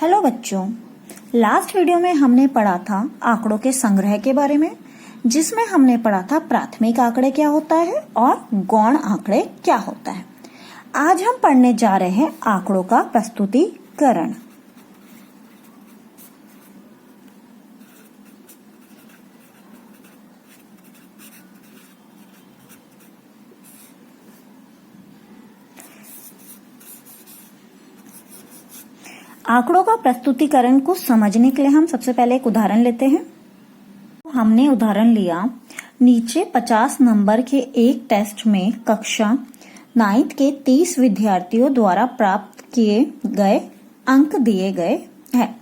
Hello बच्चों, last video में हमने पढ़ा था आंकड़ों के संग्रह के बारे में, जिसमें हमने पढ़ा था प्राथमिक आंकड़े क्या होता है और गौण आंकड़े क्या होता है। आज हम पढ़ने जा रहे हैं आंकड़ों का प्रस्तुतिकरण। आंकड़ों का प्रस्तुतिकरण को समझने के लिए हम सबसे पहले एक उदाहरण लेते हैं। हमने उदाहरण लिया, नीचे 50 नंबर के एक टेस्ट में कक्षा 9th के 30 विद्यार्थियों द्वारा प्राप्त किए गए अंक दिए गए हैं।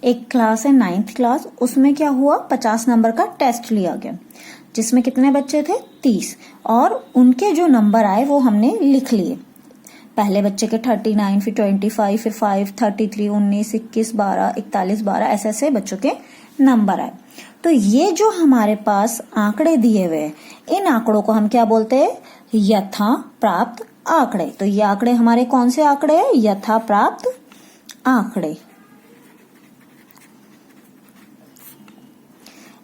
एक क्लास है 9th क्लास, उसमें क्या हुआ, 50 नंबर का टेस्ट लिया गया, जिसमें कितने बच्चे थे, 30, और उनके जो नंबर आए वो हमने लिख लिए। पहले बच्चे के 39, फिर 25, फिर 5, 33, 19, 21, 12, 41, 12, ऐसे बच्चों के नंबर आए। तो ये जो हमारे पास आंकड़े दिए हुए हैं, इन आंकड़ों को हम क्या बोलते हैं, यथा प्राप्त आंकड़े। तो ये आंकड़े हमारे कौन से आंकड़े हैं, यथा प्राप्त आंकड़े।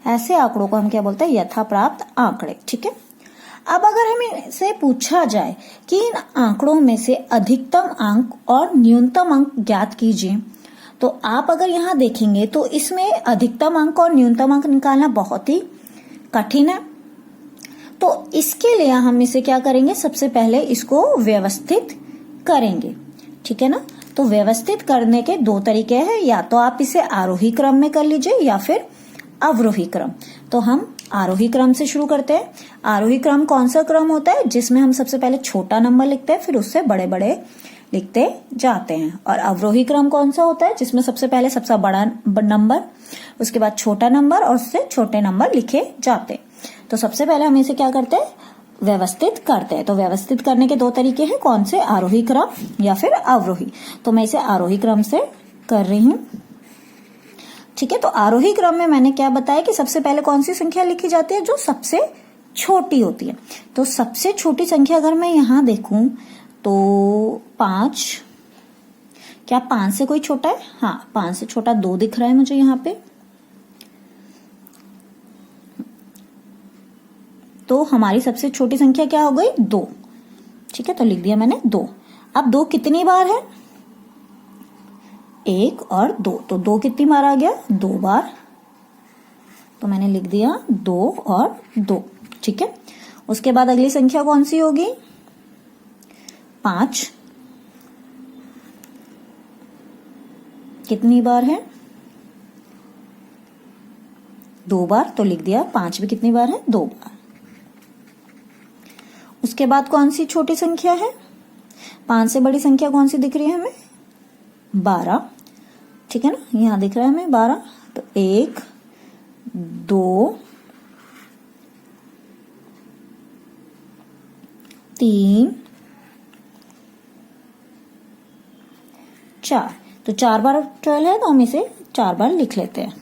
ऐसे आंकड़ों को हम क्या बोलते हैं, यथा प्राप्त आंकड़े। ठीक है। अब अगर हमें से पूछा जाए कि इन आंकड़ों में से अधिकतम अंक और न्यूनतम अंक ज्ञात कीजिए, तो आप अगर यहाँ देखेंगे तो इसमें अधिकतम अंक और न्यूनतम अंक निकालना बहुत ही कठिन है। तो इसके लिए हम इसे क्या करेंगे, सबसे पहले इसको व्यवस्थित करेंगे। ठीक है ना। तो व्यवस्थित करने के दो तरीके हैं, या तो आप इसे आरोही क्रम में कर लीजिए या फिर अवरोही क्रम। तो हम आरोही क्रम से शुरू करते हैं। आरोही क्रम कौन सा क्रम होता है, जिसमें हम सबसे पहले छोटा नंबर लिखते हैं, फिर उससे बड़े बड़े लिखते जाते हैं। और अवरोही क्रम कौन सा होता है, जिसमें सबसे पहले सबसे बड़ा नंबर, उसके बाद छोटा नंबर और उससे छोटे नंबर लिखे जाते हैं। तो सबसे पहले हम इसे क्या करते हैं, व्यवस्थित करते हैं। तो व्यवस्थित करने के दो तरीके हैं, कौन से, आरोही क्रम या फिर अवरोही। तो मैं इसे आरोही क्रम से कर रही हूँ। ठीक है। तो आरोही क्रम में मैंने क्या बताया कि सबसे पहले कौन सी संख्या लिखी जाती है, जो सबसे छोटी होती है। तो सबसे छोटी संख्या अगर मैं यहां देखूं तो 5, क्या 5 से कोई छोटा है, हाँ 5 से छोटा 2 दिख रहा है मुझे यहाँ पे। तो हमारी सबसे छोटी संख्या क्या हो गई, 2। ठीक है। तो लिख दिया मैंने 2। अब 2 कितनी बार है, 1 और 2। तो 2 कितनी बार आ गया, 2 बार। तो मैंने लिख दिया 2 और 2। ठीक है। उसके बाद अगली संख्या कौन सी होगी, 5। कितनी बार है, 2 बार। तो लिख दिया 5 भी कितनी बार है, 2 बार। उसके बाद कौन सी छोटी संख्या है, 5 से बड़ी संख्या कौन सी दिख रही है हमें, 12। ठीक है ना, यहां दिख रहा है हमें 12। तो 1, 2, 3, 4। तो 4 बार 12 है, तो हम इसे 4 बार लिख लेते हैं।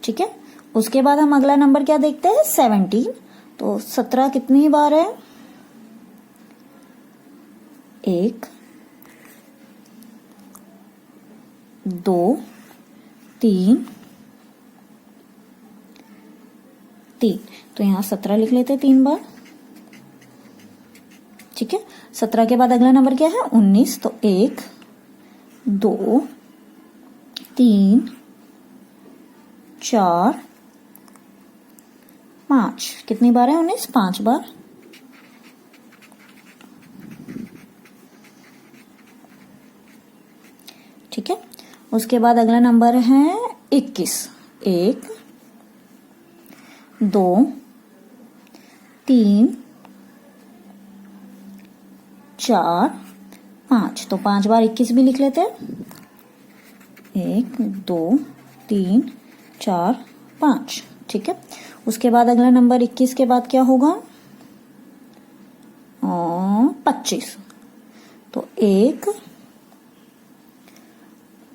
ठीक है। उसके बाद हम अगला नंबर क्या देखते हैं, 17। तो 17 कितनी बार है, 1, 2, 3, 3। तो यहां 17 लिख लेते हैं 3 बार। ठीक है। 17 के बाद अगला नंबर क्या है, 19। तो 1, 2, 3, 4, 5। कितनी बार है 19, 5 बार। ठीक है। उसके बाद अगला नंबर है 21। 1, 2, 3, 4, 5। तो 5 बार 21 भी लिख लेते हैं, 1, 2, 3, 4, 5। ठीक है। उसके बाद अगला नंबर 21 के बाद क्या होगा, 25। तो 1,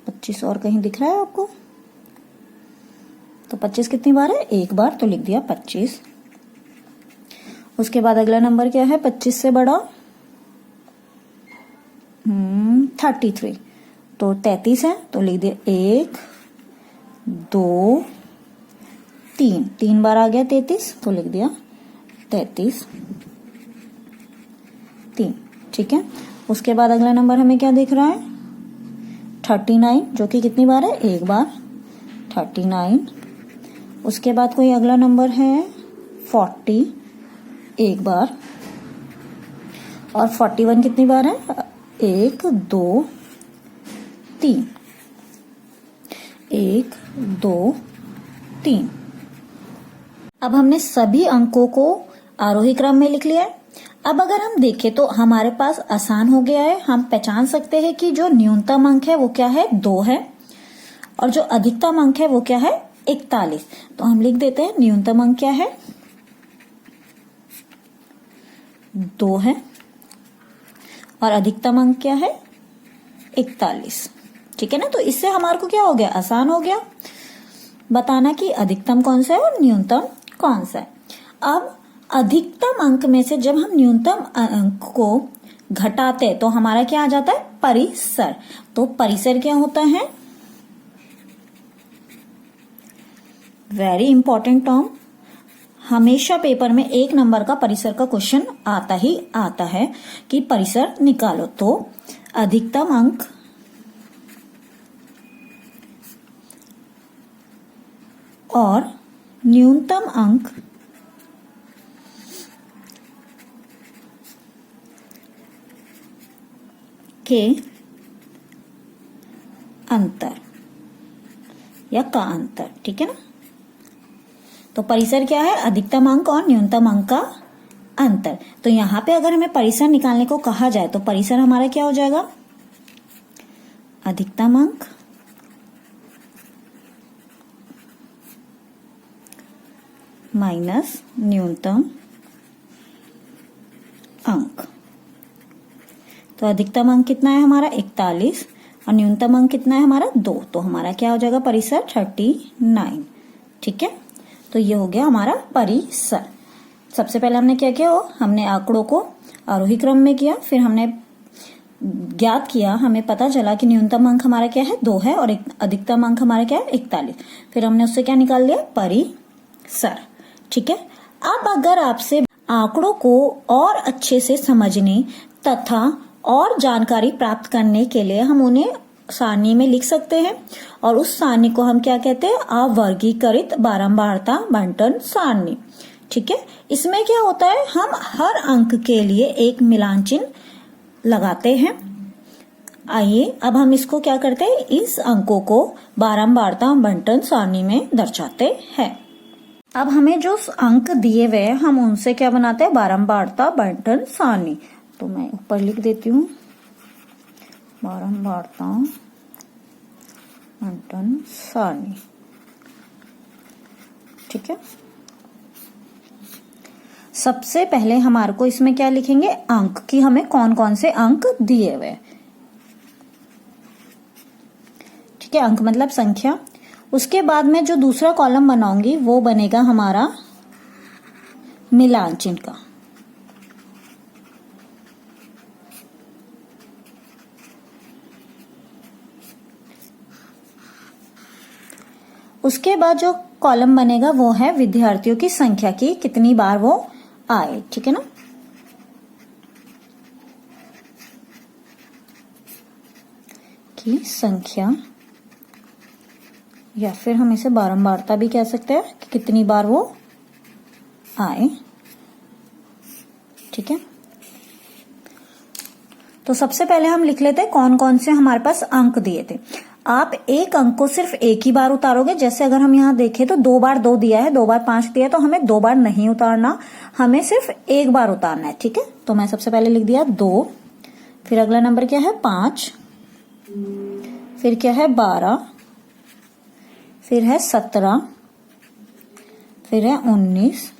25 और कहीं दिख रहा है आपको, तो 25 कितनी बार है, 1 बार। तो लिख दिया 25। उसके बाद अगला नंबर क्या है 25 से बड़ा, 33, तो 33 है तो लिख दिया 1 2 3, 3 बार आ गया 33 तो लिख दिया 33 3। ठीक है, उसके बाद अगला नंबर हमें क्या दिख रहा है 39, जो कि कितनी बार है, एक बार 39। उसके बाद कोई अगला नंबर है 40, एक बार, और 41 कितनी बार है, 1 2 3, 1 2 3। अब हमने सभी अंकों को आरोही क्रम में लिख लिया है। अब अगर हम देखें तो हमारे पास आसान हो गया है, हम पहचान सकते हैं कि जो न्यूनतम अंक है वो क्या है, 2 है, और जो अधिकतम अंक है वो क्या है, 41। तो हम लिख देते हैं न्यूनतम अंक क्या है, 2 है, और अधिकतम अंक क्या है, 41। ठीक है ना, तो इससे हमारे को क्या हो गया, आसान हो गया बताना कि अधिकतम कौन सा है और न्यूनतम कौन सा है। अब अधिकतम अंक में से जब हम न्यूनतम अंक को घटाते हैं तो हमारा क्या आ जाता है, परिसर। तो परिसर क्या होता है, वेरी इंपॉर्टेंट टर्म, हमेशा पेपर में 1 नंबर का परिसर का क्वेश्चन आता ही आता है कि परिसर निकालो। तो अधिकतम अंक और न्यूनतम अंक के अंतर या का अंतर। ठीक है ना, तो परिसर क्या है, अधिकतम अंक और न्यूनतम अंक का अंतर। तो यहां पे अगर हमें परिसर निकालने को कहा जाए तो परिसर हमारा क्या हो जाएगा, अधिकतम अंक माइनस न्यूनतम अंक। तो अधिकतम अंक कितना है हमारा, 41, और न्यूनतम अंक कितना है हमारा, 2। तो हमारा क्या हो जाएगा परिसर, 39। ठीक है, तो ये हो गया हमारा परिसर। सबसे पहले हमने क्या किया, हमने आंकड़ों को आरोही क्रम में किया, फिर हमने ज्ञात किया, हमें पता चला कि न्यूनतम अंक हमारा क्या है, 2 है, और अधिकतम अंक हमारा क्या है, 41। फिर हमने उससे क्या निकाल लिया, परिसर। ठीक है, अब अगर आपसे आंकड़ों को और अच्छे से समझने तथा और जानकारी प्राप्त करने के लिए हम उन्हें सारणी में लिख सकते हैं, और उस सारणी को हम क्या कहते हैं, अवर्गीकृत बारंबारता बंटन सारणी। ठीक है, इसमें क्या होता है, हम हर अंक के लिए एक मिलान चिन्ह लगाते हैं। आइए अब हम इसको क्या करते हैं, इस अंकों को बारंबारता बंटन सारणी में दर्शाते हैं। अब हमें जो अंक दिए हुए हैं हम उनसे क्या बनाते हैं, बारंबारता बंटन सारणी। तो मैं ऊपर लिख देती हूँ बारंबारता बंटन सारणी। ठीक है, सबसे पहले हमारे को इसमें क्या लिखेंगे, अंक की हमें कौन कौन से अंक दिए हुए। ठीक है, अंक मतलब संख्या। उसके बाद में जो दूसरा कॉलम बनाऊंगी वो बनेगा हमारा मिलान चिन्ह का। उसके बाद जो कॉलम बनेगा वो है विद्यार्थियों की संख्या की कितनी बार वो आए। ठीक है ना, की संख्या, या फिर हम इसे बारंबारता भी कह सकते हैं कि कितनी बार वो आए। ठीक है, तो सबसे पहले हम लिख लेते हैं कौन कौन से हमारे पास अंक दिए थे। आप एक अंक को सिर्फ एक ही बार उतारोगे, जैसे अगर हम यहाँ देखें तो 2 बार 2 दिया है, 2 बार 5 दिया है, तो हमें 2 बार नहीं उतारना, हमें सिर्फ एक बार उतारना है। ठीक है, तो मैं सबसे पहले लिख दिया 2, फिर अगला नंबर क्या है 5, फिर क्या है 12, फिर है 17, फिर है 19,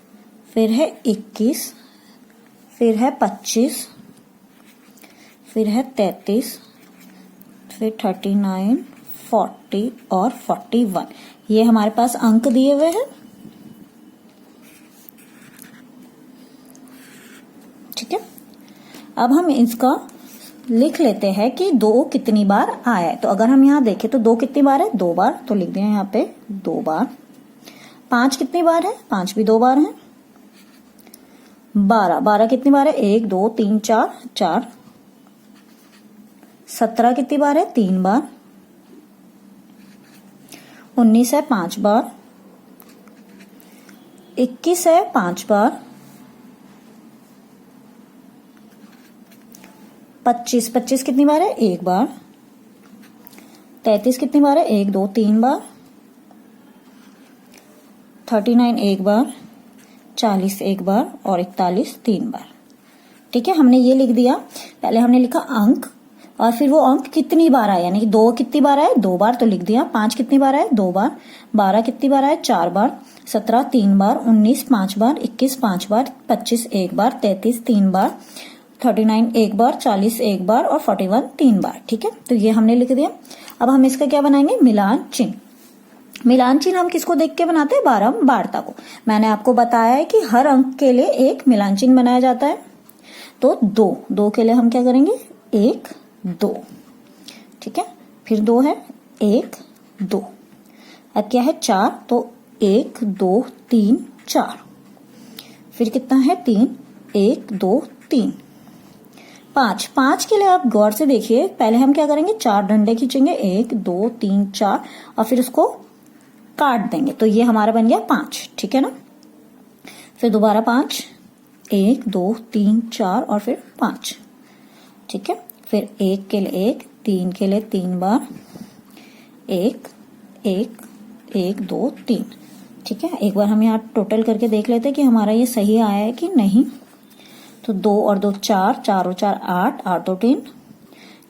फिर है 21, फिर है 25, फिर है 33, फिर 39, 40 और 41। ये हमारे पास अंक दिए हुए हैं। ठीक है, अब हम इसका लिख लेते हैं कि 2 कितनी बार आया है। तो अगर हम यहाँ देखें तो 2 कितनी बार है, 2 बार, तो लिख दें यहाँ पे 2 बार। 5 कितनी बार है, 5 भी 2 बार है। 12 कितनी बार है, 1 2 3 4 4। 17 कितनी बार है, 3 बार। 19 है 5 बार। 21 है 5 बार। 25 कितनी बार है, 1 बार। 33 कितनी बार है, 1 2 3 बार। 39 1 बार। 40 1 बार और 41 3 बार। ठीक है, हमने ये लिख दिया। पहले हमने लिखा अंक और फिर वो अंक कितनी बार आया, यानी कि 2 कितनी बार आए, 2 बार, तो लिख दिया। 5 कितनी बार आए, 2 बार। 12 कितनी बार आए, 4 बार। 17 3 बार। 19 5 बार। 21 5 बार। 25 1 बार। 33 3 बार। 39 1 बार। 40 1 बार और 41 3 बार। ठीक है, तो ये हमने लिख दिया। अब हम इसका क्या बनाएंगे, मिलान चिन्ह। मिलान चिन्ह हम किसको देख के बनाते हैं, बारंबारता को। मैंने आपको बताया है कि हर अंक के लिए एक मिलान चिन्ह बनाया जाता है। तो 2 के लिए हम क्या करेंगे, 1 2। ठीक है, फिर 2 है 1 2। अब क्या है 4, तो 1 2 3 4। फिर कितना है 3, 1 2 3। 5 के लिए आप गौर से देखिए, पहले हम क्या करेंगे, 4 डंडे खींचेंगे, 1 2 3 4 और फिर उसको काट देंगे, तो ये हमारा बन गया 5। ठीक है ना। फिर दोबारा 5, 1 2 3 4 और फिर 5। ठीक है, फिर 1 के लिए 1, 3 के लिए 3 बार, 1 1 1 2 3। ठीक है, एक बार हम यहाँ टोटल करके देख लेते हैं कि हमारा ये सही आया है कि नहीं। तो 2 और 2 4, 4 और 4 8, 8 और 3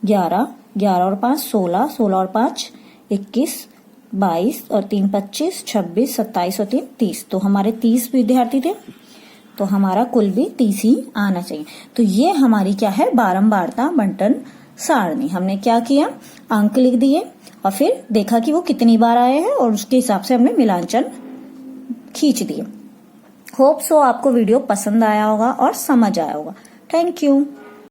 11, 11 और 5 16, 16 और 5 21, 22 और 3 25, 26 27 और 3 30। तो हमारे 30 विद्यार्थी थे, तो हमारा कुल भी 30 ही आना चाहिए। तो ये हमारी क्या है, बारंबारता बंटन सारणी। हमने क्या किया, अंक लिख दिए और फिर देखा कि वो कितनी बार आए हैं और उसके हिसाब से हमने मिलांचन खींच दिए। होप सो आपको वीडियो पसंद आया होगा और समझ आया होगा। Thank you.